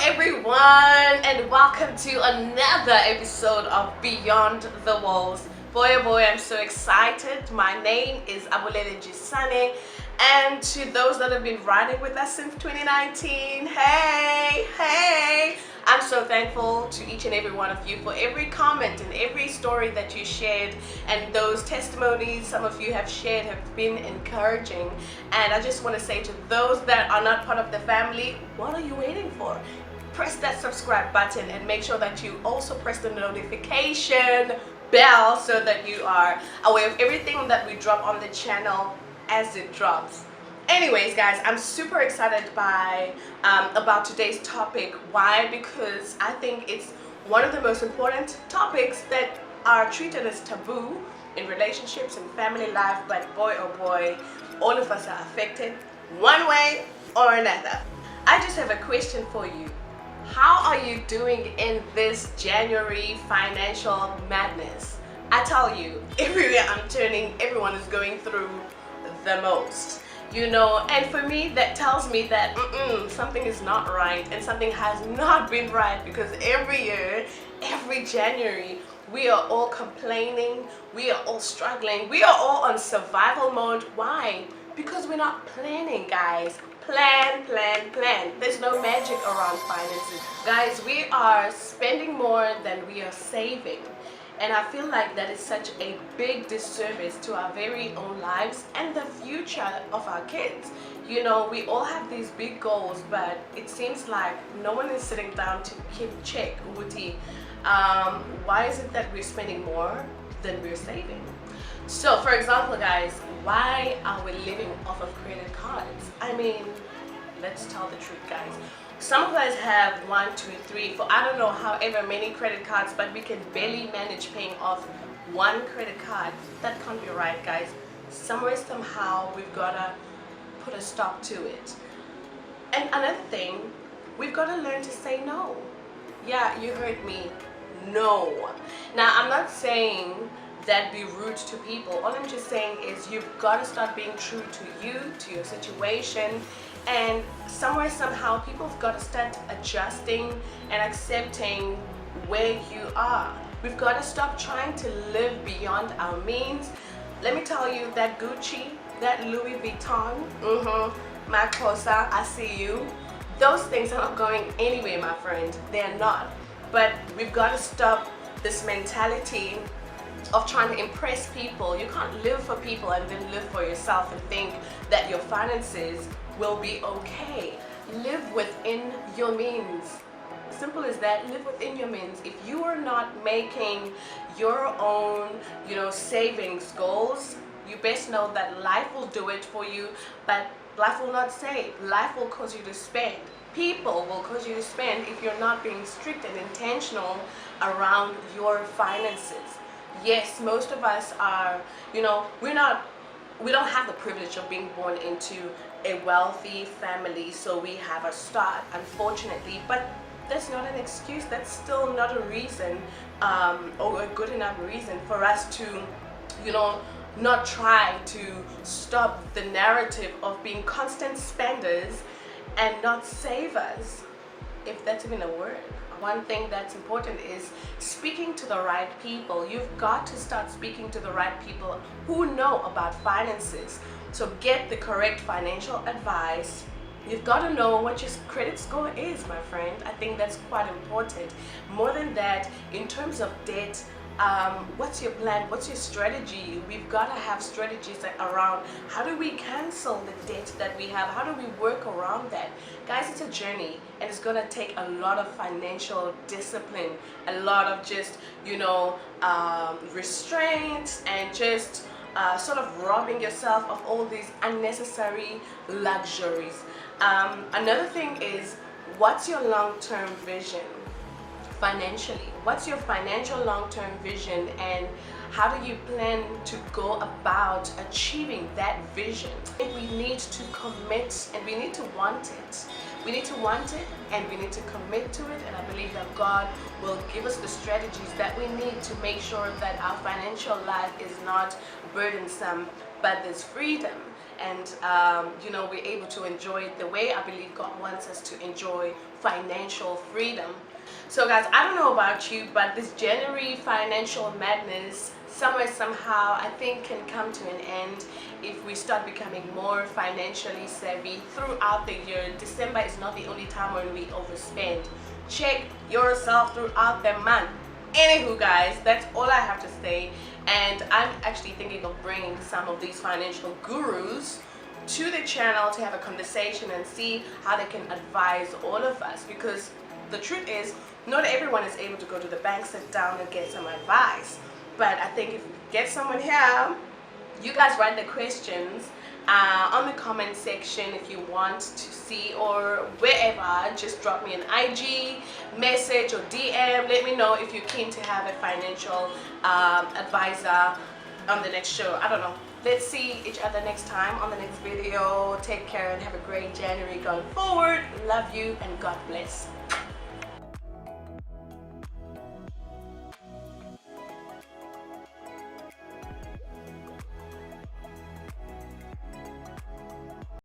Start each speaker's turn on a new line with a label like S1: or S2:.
S1: everyone, and welcome to another episode of Beyond the Walls. Boy oh boy, I'm so excited. My name is Abulele Jisane, and to those that have been riding with us since 2019, hey, I'm so thankful to each and every one of you for every comment and every story that you shared, and those testimonies some of you have shared have been encouraging. And I just want to say to those that are not part of the family, what are you waiting for? Press that subscribe button and make sure that you also press the notification bell so that you are aware of everything that we drop on the channel as it drops. Anyways, guys, I'm super excited about today's topic. Why? Because I think it's one of the most important topics that are treated as taboo in relationships and family life, but boy oh boy, all of us are affected one way or another. I just have a question for you. How are you doing in this January financial madness? I tell you, everywhere I'm turning, everyone is going through the most. And for me, that tells me that something is not right, and something has not been right, because every year, every January, we are all complaining, we are all struggling, we are all on survival mode. Why? Because we're not planning, guys. Plan. There's no magic around finances. Guys, we are spending more than we are saving. And I feel like that is such a big disservice to our very own lives and the future of our kids. We all have these big goals, but it seems like no one is sitting down to keep check. Why is it that we're spending more than we're saving? So, for example, guys, why are we living off of credit cards? I mean, let's tell the truth, guys. Some of us have 1, 2, 3, for I don't know however many credit cards, but we can barely manage paying off one credit card. That can't be right, guys. Somewhere, somehow, we've got to put a stop to it. And another thing, we've got to learn to say no. Yeah, you heard me. No. Now, I'm not saying that be rude to people. All I'm just saying is you've got to start being true to you, to your situation, and somewhere, somehow, people have got to start adjusting and accepting where you are. We've got to stop trying to live beyond our means. Let me tell you, that Gucci, that Louis Vuitton, my Cosa, I see you. Those things are not going anywhere, my friend. They're not. But we've got to stop this mentality of trying to impress people. You can't live for people and then live for yourself and think that your finances will be okay. Live within your means. Simple as that. Live within your means. If you are not making your own, savings goals, you best know that life will do it for you, but life will not save. Life will cause you to spend. People will cause you to spend if you're not being strict and intentional around your finances. Yes, most of us are, we don't have the privilege of being born into a wealthy family, so we have a start, unfortunately, but that's not an excuse. That's still not a reason or a good enough reason for us to, not try to stop the narrative of being constant spenders and not savers, if that's even a word. One thing that's important is speaking to the right people. You've got to start speaking to the right people who know about finances. So get the correct financial advice. You've got to know what your credit score is, my friend. I think that's quite important. More than that, in terms of debt, what's your plan? What's your strategy? We've got to have strategies around how do we cancel the debt that we have? How do we work around that? Guys, it's a journey, and it's going to take a lot of financial discipline, a lot of just, restraint, and just sort of robbing yourself of all these unnecessary luxuries. Another thing is, what's your long-term vision? Financially, what's your financial long-term vision, and how do you plan to go about achieving that vision? We need to commit, and we need to want it. We need to want it, and we need to commit to it, and I believe that God will give us the strategies that we need to make sure that our financial life is not burdensome, but there's freedom. and you know, we're able to enjoy it the way I believe God wants us to enjoy financial freedom. So guys, I don't know about you, but this January financial madness somewhere somehow I think can come to an end if we start becoming more financially savvy throughout the year. December is not the only time when we overspend. Check yourself throughout the month. Anywho guys, that's all I have to say, and I'm actually thinking of bringing some of these financial gurus to the channel to have a conversation and see how they can advise all of us, because the truth is not everyone is able to go to the bank, sit down and get some advice. But I think if we get someone here, you guys write the questions on the comment section if you want to see, or wherever, just drop me an IG message or DM. Let me know if you're keen to have a financial advisor on the next show. I don't know. Let's see each other next time on the next video. Take care and have a great January going forward. Love you and God bless.